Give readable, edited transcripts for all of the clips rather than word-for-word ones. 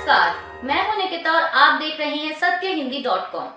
नमस्कार, मैं हूं निकिता और आप देख रहे हैं सत्यहिंदी.com।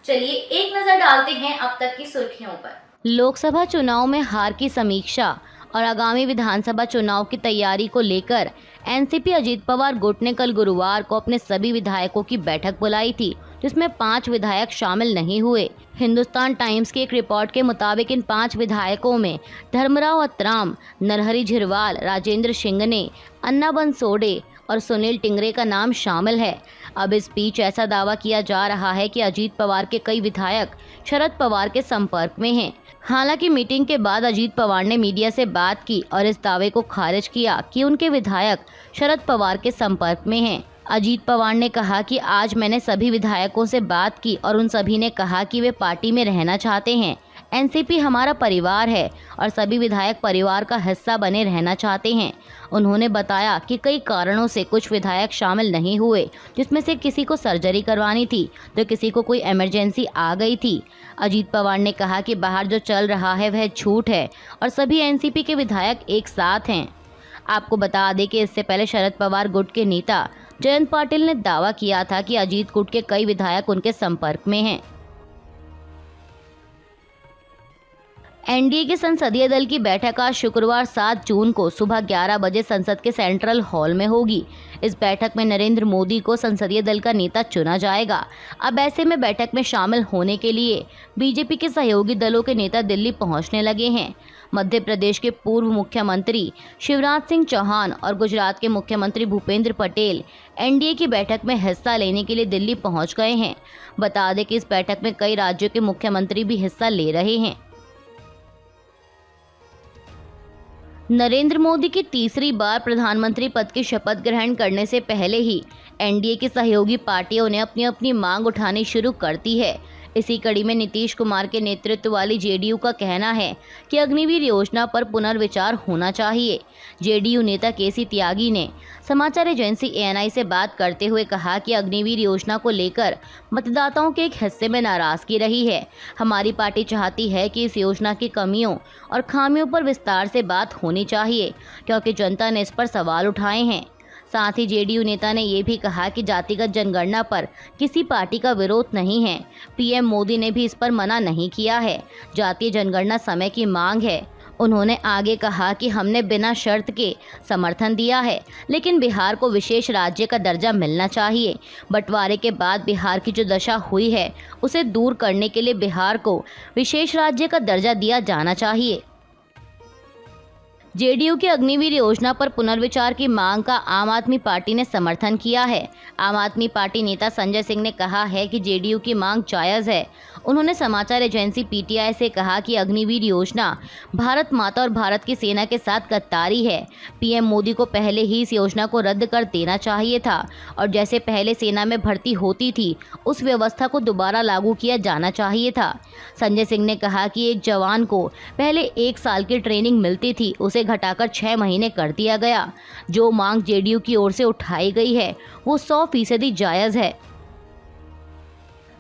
चलिए एक नजर डालते हैं अब तक की सुर्खियों पर। लोकसभा चुनाव में हार की समीक्षा और आगामी विधानसभा चुनाव की तैयारी को लेकर एनसीपी अजीत पवार गुट ने कल गुरुवार को अपने सभी विधायकों की बैठक बुलाई थी, जिसमें 5 विधायक शामिल नहीं हुए। हिंदुस्तान टाइम्स की एक रिपोर्ट के मुताबिक इन 5 विधायकों में धर्मराव अत्राम, नरहरि झिरवाल, राजेंद्र शिंगने, अन्ना बनसोडे और सुनील टिंगरे का नाम शामिल है। अब इस बीच ऐसा दावा किया जा रहा है कि अजीत पवार के कई विधायक शरद पवार के संपर्क में हैं। हालांकि मीटिंग के बाद अजीत पवार ने मीडिया से बात की और इस दावे को खारिज किया कि उनके विधायक शरद पवार के संपर्क में हैं। अजीत पवार ने कहा कि आज मैंने सभी विधायकों से बात की और उन सभी ने कहा कि वे पार्टी में रहना चाहते हैं। एनसीपी हमारा परिवार है और सभी विधायक परिवार का हिस्सा बने रहना चाहते हैं। उन्होंने बताया कि कई कारणों से कुछ विधायक शामिल नहीं हुए, जिसमें से किसी को सर्जरी करवानी थी तो किसी को कोई इमरजेंसी आ गई थी। अजीत पवार ने कहा कि बाहर जो चल रहा है वह झूठ है और सभी एनसीपी के विधायक एक साथ हैं। आपको बता दें कि इससे पहले शरद पवार गुट के नेता जयंत पाटिल ने दावा किया था कि अजीत गुट के कई विधायक उनके संपर्क में हैं। एनडीए के संसदीय दल की बैठक आज शुक्रवार 7 जून को सुबह 11 बजे संसद के सेंट्रल हॉल में होगी। इस बैठक में नरेंद्र मोदी को संसदीय दल का नेता चुना जाएगा। अब ऐसे में बैठक में शामिल होने के लिए बीजेपी के सहयोगी दलों के नेता दिल्ली पहुंचने लगे हैं। मध्य प्रदेश के पूर्व मुख्यमंत्री शिवराज सिंह चौहान और गुजरात के मुख्यमंत्री भूपेंद्र पटेल एनडीए की बैठक में हिस्सा लेने के लिए दिल्ली पहुंच गए हैं। बता दें कि इस बैठक में कई राज्यों के मुख्यमंत्री भी हिस्सा ले रहे हैं। नरेंद्र मोदी की तीसरी बार प्रधानमंत्री पद की शपथ ग्रहण करने से पहले ही एनडीए की सहयोगी पार्टियों ने अपनी अपनी मांग उठानी शुरू कर दी है। इसी कड़ी में नीतीश कुमार के नेतृत्व वाली जेडीयू का कहना है कि अग्निवीर योजना पर पुनर्विचार होना चाहिए। जेडीयू नेता केसी त्यागी ने समाचार एजेंसी एएनआई से बात करते हुए कहा कि अग्निवीर योजना को लेकर मतदाताओं के एक हिस्से में नाराजगी रही है। हमारी पार्टी चाहती है कि इस योजना की कमियों और खामियों पर विस्तार से बात होनी चाहिए, क्योंकि जनता ने इस पर सवाल उठाए हैं। साथ ही जेडीयू नेता ने ये भी कहा कि जातिगत जनगणना पर किसी पार्टी का विरोध नहीं है। पीएम मोदी ने भी इस पर मना नहीं किया है। जातीय जनगणना समय की मांग है। उन्होंने आगे कहा कि हमने बिना शर्त के समर्थन दिया है, लेकिन बिहार को विशेष राज्य का दर्जा मिलना चाहिए। बंटवारे के बाद बिहार की जो दशा हुई है उसे दूर करने के लिए बिहार को विशेष राज्य का दर्जा दिया जाना चाहिए। जेडीयू की अग्निवीर योजना पर पुनर्विचार की मांग का आम आदमी पार्टी ने समर्थन किया है। आम आदमी पार्टी नेता संजय सिंह ने कहा है कि जेडीयू की मांग जायज़ है। उन्होंने समाचार एजेंसी पीटीआई से कहा कि अग्निवीर योजना भारत माता और भारत की सेना के साथ गद्दारी है। पीएम मोदी को पहले ही इस योजना को रद्द कर देना चाहिए था और जैसे पहले सेना में भर्ती होती थी उस व्यवस्था को दोबारा लागू किया जाना चाहिए था। संजय सिंह ने कहा कि एक जवान को पहले 1 साल की ट्रेनिंग मिलती थी, उसे घटाकर 6 महीने कर दिया गया। जो मांग जेडीयू की ओर से उठाई गई है वो 100% जायज़ है।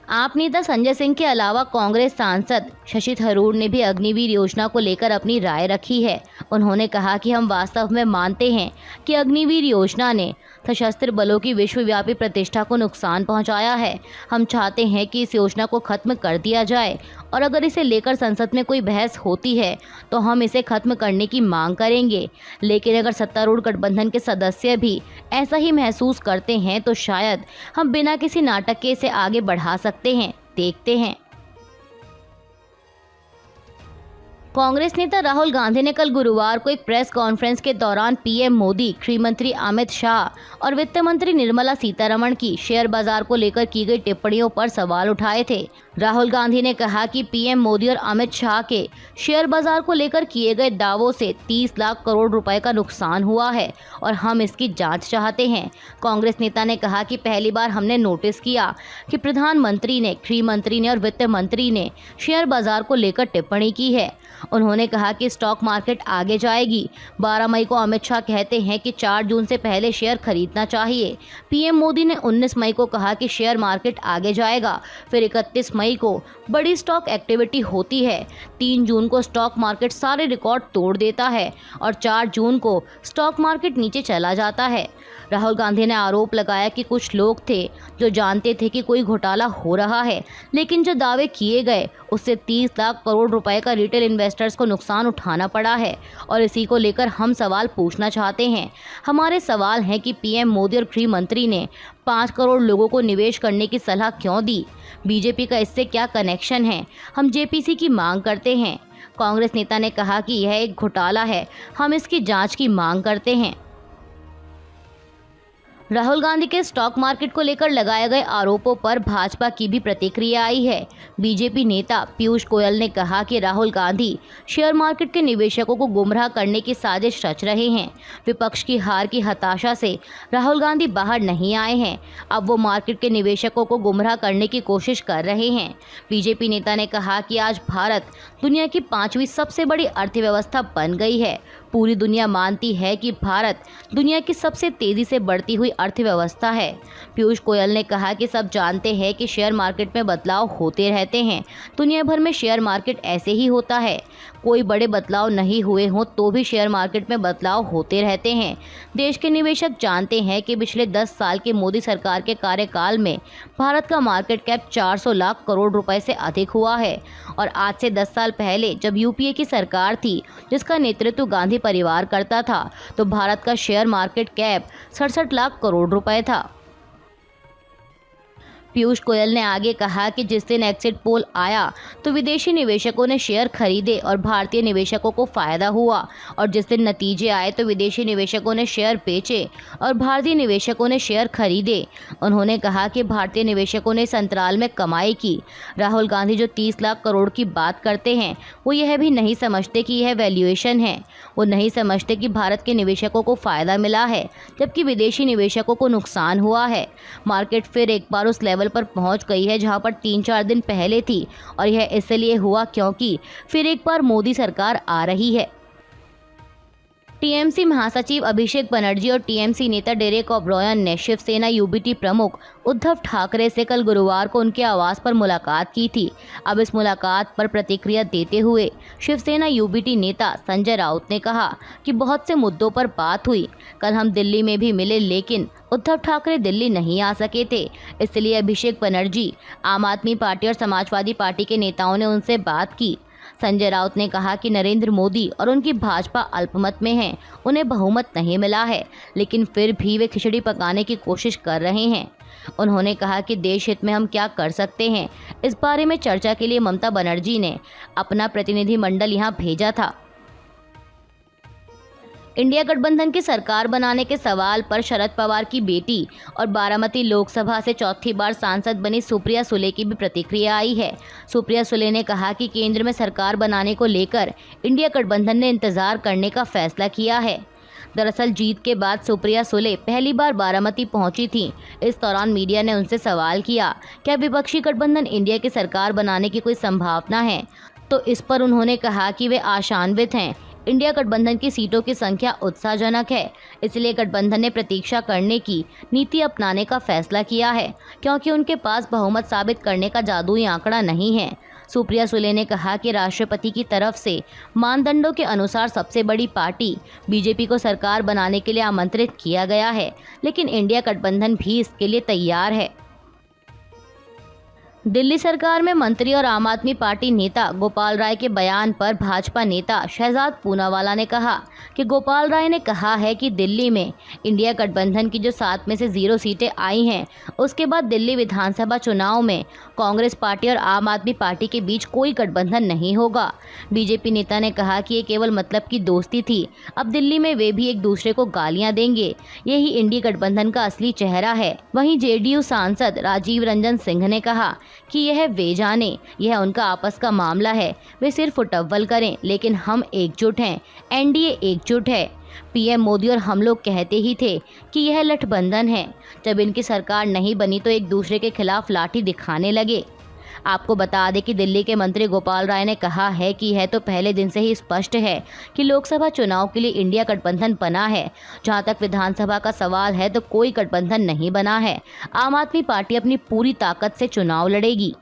आप नेता संजय सिंह के अलावा कांग्रेस सांसद शशि थरूर ने भी अग्निवीर योजना को लेकर अपनी राय रखी है। उन्होंने कहा कि हम वास्तव में मानते हैं कि अग्निवीर योजना ने सशस्त्र बलों की विश्वव्यापी प्रतिष्ठा को नुकसान पहुंचाया है। हम चाहते हैं कि इस योजना को खत्म कर दिया जाए और अगर इसे लेकर संसद में कोई बहस होती है तो हम इसे खत्म करने की मांग करेंगे। लेकिन अगर सत्तारूढ़ गठबंधन के सदस्य भी ऐसा ही महसूस करते हैं तो शायद हम बिना किसी नाटक के इसे आगे बढ़ा सकते हैं। देखते हैं। कांग्रेस नेता राहुल गांधी ने कल गुरुवार को एक प्रेस कॉन्फ्रेंस के दौरान पीएम मोदी, गृह मंत्री अमित शाह और वित्त मंत्री निर्मला सीतारमण की शेयर बाजार को लेकर की गई टिप्पणियों पर सवाल उठाए थे। राहुल गांधी ने कहा कि पीएम मोदी और अमित शाह के शेयर बाजार को लेकर किए गए दावों से 30 लाख करोड़ रुपए का नुकसान हुआ है और हम इसकी जांच चाहते हैं। कांग्रेस नेता ने कहा कि पहली बार हमने नोटिस किया कि प्रधानमंत्री ने, गृह मंत्री ने और वित्त मंत्री ने शेयर बाजार को लेकर टिप्पणी की है। उन्होंने कहा कि स्टॉक मार्केट आगे जाएगी। 12 मई को अमित शाह कहते हैं कि 4 जून से पहले शेयर खरीदना चाहिए। पीएम मोदी ने 19 मई को कहा कि शेयर मार्केट आगे जाएगा। फिर 31 मई को बड़ी स्टॉक एक्टिविटी होती है। 3 जून को स्टॉक मार्केट सारे रिकॉर्ड तोड़ देता है और 4 जून को स्टॉक मार्केट नीचे चला जाता है। राहुल गांधी ने आरोप लगाया कि कुछ लोग थे जो जानते थे कि कोई घोटाला हो रहा है, लेकिन जो दावे किए गए उससे 30 लाख करोड़ रुपए का रिटेल इन्वेस्टर्स को नुकसान उठाना पड़ा है। और इसी को लेकर हम सवाल पूछना चाहते हैं। हमारे सवाल हैं कि पीएम मोदी और गृह मंत्री ने 5 करोड़ लोगों को निवेश करने की सलाह क्यों दी? बीजेपी का इससे क्या कनेक्शन है? हम जेपीसी की मांग करते हैं। कांग्रेस नेता ने कहा कि यह एक घोटाला है, हम इसकी जांच की मांग करते हैं। राहुल गांधी के स्टॉक मार्केट को लेकर लगाए गए आरोपों पर भाजपा की भी प्रतिक्रिया आई है। बीजेपी नेता पीयूष गोयल ने कहा कि राहुल गांधी शेयर मार्केट के निवेशकों को गुमराह करने की साजिश रच रहे हैं। विपक्ष की हार की हताशा से राहुल गांधी बाहर नहीं आए हैं, अब वो मार्केट के निवेशकों को गुमराह करने की कोशिश कर रहे हैं। बीजेपी नेता ने कहा कि आज भारत दुनिया की 5वीं सबसे बड़ी अर्थव्यवस्था बन गई है। पूरी दुनिया मानती है कि भारत दुनिया की सबसे तेजी से बढ़ती हुई अर्थव्यवस्था है। पीयूष गोयल ने कहा कि सब जानते हैं कि शेयर मार्केट में बदलाव होते रहते हैं। दुनिया भर में शेयर मार्केट ऐसे ही होता है। कोई बड़े बदलाव नहीं हुए हों तो भी शेयर मार्केट में बदलाव होते रहते हैं। देश के निवेशक जानते हैं कि पिछले 10 साल के मोदी सरकार के कार्यकाल में भारत का मार्केट कैप 400 लाख करोड़ रुपए से अधिक हुआ है। और आज से 10 साल पहले जब यूपीए की सरकार थी, जिसका नेतृत्व गांधी परिवार करता था, तो भारत का share market cap 67 lakh crore रुपए था। पीयूष गोयल ने आगे कहा कि जिस दिन एग्जिट पोल आया तो विदेशी निवेशकों ने शेयर खरीदे और भारतीय निवेशकों को फायदा हुआ, और जिस दिन नतीजे आए तो विदेशी निवेशकों ने शेयर बेचे और भारतीय निवेशकों ने शेयर खरीदे। उन्होंने कहा कि भारतीय निवेशकों ने इस अंतराल में कमाई की। राहुल गांधी जो 30 लाख करोड़ की बात करते हैं, वो यह भी नहीं समझते कि यह वैल्यूएशन है। वो नहीं समझते कि भारत के निवेशकों को फायदा मिला है जबकि विदेशी निवेशकों को नुकसान हुआ है। मार्केट फिर एक बार उस लेवल पर पहुंच गई है जहां पर 3-4 दिन पहले थी, और यह इसलिए हुआ क्योंकि फिर एक बार मोदी सरकार आ रही है। टीएमसी महासचिव अभिषेक बनर्जी और टीएमसी नेता डेरेक ओब्रायन ने शिवसेना यूबीटी प्रमुख उद्धव ठाकरे से कल गुरुवार को उनके आवास पर मुलाकात की थी। अब इस मुलाकात पर प्रतिक्रिया देते हुए शिवसेना यूबीटी नेता संजय राउत ने कहा कि बहुत से मुद्दों पर बात हुई। कल हम दिल्ली में भी मिले, लेकिन उद्धव ठाकरे दिल्ली नहीं आ सके थे, इसलिए अभिषेक बनर्जी, आम आदमी पार्टी और समाजवादी पार्टी के नेताओं ने उनसे बात की। संजय राउत ने कहा कि नरेंद्र मोदी और उनकी भाजपा अल्पमत में हैं, उन्हें बहुमत नहीं मिला है, लेकिन फिर भी वे खिचड़ी पकाने की कोशिश कर रहे हैं। उन्होंने कहा कि देश हित में हम क्या कर सकते हैं, इस बारे में चर्चा के लिए ममता बनर्जी ने अपना प्रतिनिधिमंडल यहां भेजा था। इंडिया गठबंधन की सरकार बनाने के सवाल पर शरद पवार की बेटी और बारामती लोकसभा से चौथी बार सांसद बनी सुप्रिया सुले की भी प्रतिक्रिया आई है। सुप्रिया सुले ने कहा कि केंद्र में सरकार बनाने को लेकर इंडिया गठबंधन ने इंतजार करने का फैसला किया है। दरअसल जीत के बाद सुप्रिया सुले पहली बार बारामती पहुंची थीं। इस दौरान मीडिया ने उनसे सवाल किया, क्या विपक्षी गठबंधन इंडिया की सरकार बनाने की कोई संभावना है? तो इस पर उन्होंने कहा कि वे आशान्वित हैं। इंडिया गठबंधन की सीटों की संख्या उत्साहजनक है, इसलिए गठबंधन ने प्रतीक्षा करने की नीति अपनाने का फैसला किया है, क्योंकि उनके पास बहुमत साबित करने का जादुई आंकड़ा नहीं है। सुप्रिया सुले ने कहा कि राष्ट्रपति की तरफ से मानदंडों के अनुसार सबसे बड़ी पार्टी बीजेपी को सरकार बनाने के लिए आमंत्रित किया गया है, लेकिन इंडिया गठबंधन भी इसके लिए तैयार है। दिल्ली सरकार में मंत्री और आम आदमी पार्टी नेता गोपाल राय के बयान पर भाजपा नेता शहजाद पूनावाला ने कहा कि गोपाल राय ने कहा है कि दिल्ली में इंडिया गठबंधन की जो 7 में से 0 सीटें आई हैं, उसके बाद दिल्ली विधानसभा चुनाव में कांग्रेस पार्टी और आम आदमी पार्टी के बीच कोई गठबंधन नहीं होगा। बीजेपी नेता ने कहा कि ये केवल मतलब की दोस्ती थी, अब दिल्ली में वे भी एक दूसरे को गालियां देंगे, यही इंडिया गठबंधन का असली चेहरा है। वहीं जेडीयू सांसद राजीव रंजन सिंह ने कहा कि यह वे जाने, यह उनका आपस का मामला है, वे सिर्फ फुटअव्वल करें, लेकिन हम एकजुट हैं, एनडीए एकजुट है। पीएम मोदी और हम लोग कहते ही थे कि यह गठबंधन है। जब इनकी सरकार नहीं बनी तो एक दूसरे के खिलाफ लाठी दिखाने लगे। आपको बता दें कि दिल्ली के मंत्री गोपाल राय ने कहा है कि यह तो पहले दिन से ही स्पष्ट है कि लोकसभा चुनाव के लिए इंडिया गठबंधन बना है। जहां तक विधानसभा का सवाल है तो कोई गठबंधन नहीं बना है। आम आदमी पार्टी अपनी पूरी ताकत से चुनाव लड़ेगी।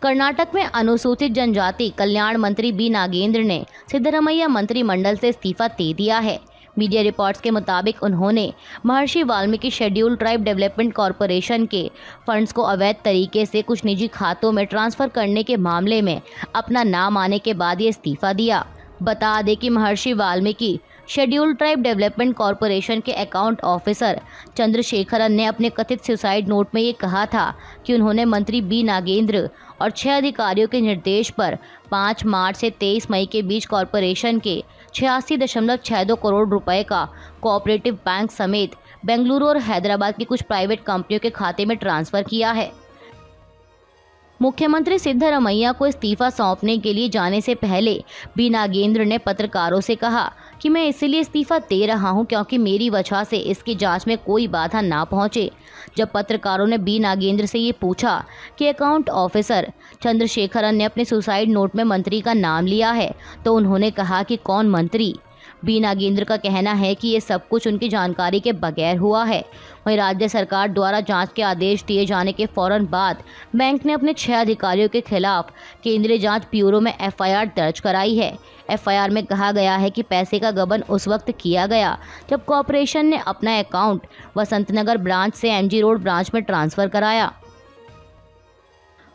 कर्नाटक में अनुसूचित जनजाति कल्याण मंत्री बी नागेंद्र ने सिद्धरमैया मंत्रिमंडल से इस्तीफा दे दिया है। मीडिया रिपोर्ट्स के मुताबिक उन्होंने महर्षि Valmiki scheduled tribe development corporation के फंड्स को अवैध तरीके से कुछ निजी खातों में ट्रांसफर करने के मामले में अपना नाम आने के बाद ये इस्तीफा दिया। बता दें कि महर्षि Valmiki scheduled tribe development corporation के अकाउंट ऑफिसर चंद्रशेखरन ने अपने कथित सुसाइड नोट में ये कहा था कि उन्होंने मंत्री बी नागेंद्र और 6 अधिकारियों के निर्देश पर 5 मार्च से 23 मई के बीच कॉरपोरेशन के 86.62 करोड़ रुपए का कोऑपरेटिव बैंक समेत बेंगलुरु और हैदराबाद की कुछ प्राइवेट कंपनियों के खाते में ट्रांसफर किया है। मुख्यमंत्री सिद्धरमैया को इस्तीफा सौंपने के लिए जाने से पहले बी नागेंद्र ने पत्रकारों से कहा कि मैं इसलिए इस्तीफा दे रहा हूं क्योंकि मेरी वजह से इसकी जांच में कोई बाधा ना पहुंचे। जब पत्रकारों ने बी नागेंद्र से ये पूछा कि अकाउंट ऑफिसर चंद्रशेखरन ने अपने सुसाइड नोट में मंत्री का नाम लिया है तो उन्होंने कहा कि कौन मंत्री। बी नागेंद्र का कहना है कि ये सब कुछ उनकी जानकारी के बगैर हुआ है। वहीं राज्य सरकार द्वारा जांच के आदेश दिए जाने के फौरन बाद बैंक ने अपने 6 अधिकारियों के खिलाफ केंद्रीय जांच ब्यूरो में एफआईआर दर्ज कराई है। एफआईआर में कहा गया है कि पैसे का गबन उस वक्त किया गया जब कॉरपोरेशन ने अपना अकाउंट वसंतनगर ब्रांच से एमजी रोड ब्रांच में ट्रांसफर कराया।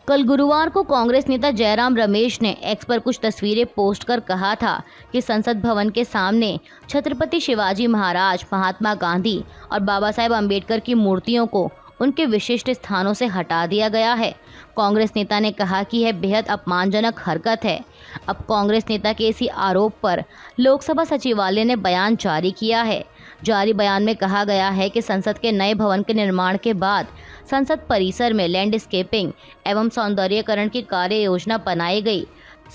कल गुरुवार को कांग्रेस नेता जयराम रमेश ने एक्स पर कुछ तस्वीरें पोस्ट कर कहा था कि संसद भवन के सामने छत्रपति शिवाजी महाराज, महात्मा गांधी और बाबा साहेब अम्बेडकर की मूर्तियों को उनके विशिष्ट स्थानों से हटा दिया गया है। कांग्रेस नेता ने कहा कि यह बेहद अपमानजनक हरकत है। अब कांग्रेस नेता के इसी आरोप पर लोकसभा सचिवालय ने बयान जारी किया है। जारी बयान में कहा गया है कि संसद के नए भवन के निर्माण के बाद संसद परिसर में लैंडस्केपिंग एवं सौंदर्यीकरण की कार्य योजना बनाई गई।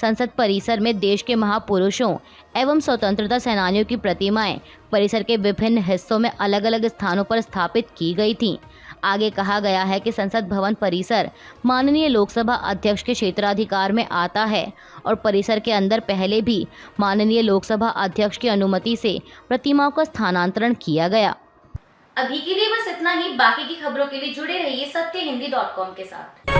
संसद परिसर में देश के महापुरुषों एवं स्वतंत्रता सेनानियों की प्रतिमाएं परिसर के विभिन्न हिस्सों में अलग अलग स्थानों पर स्थापित की गई थीं। आगे कहा गया है कि संसद भवन परिसर माननीय लोकसभा अध्यक्ष के क्षेत्राधिकार में आता है और परिसर के अंदर पहले भी माननीय लोकसभा अध्यक्ष की अनुमति से प्रतिमाओं का स्थानांतरण किया गया। अभी के लिए बस इतना ही। बाकी की खबरों के लिए जुड़े रहिए सत्यहिंदी.com के साथ।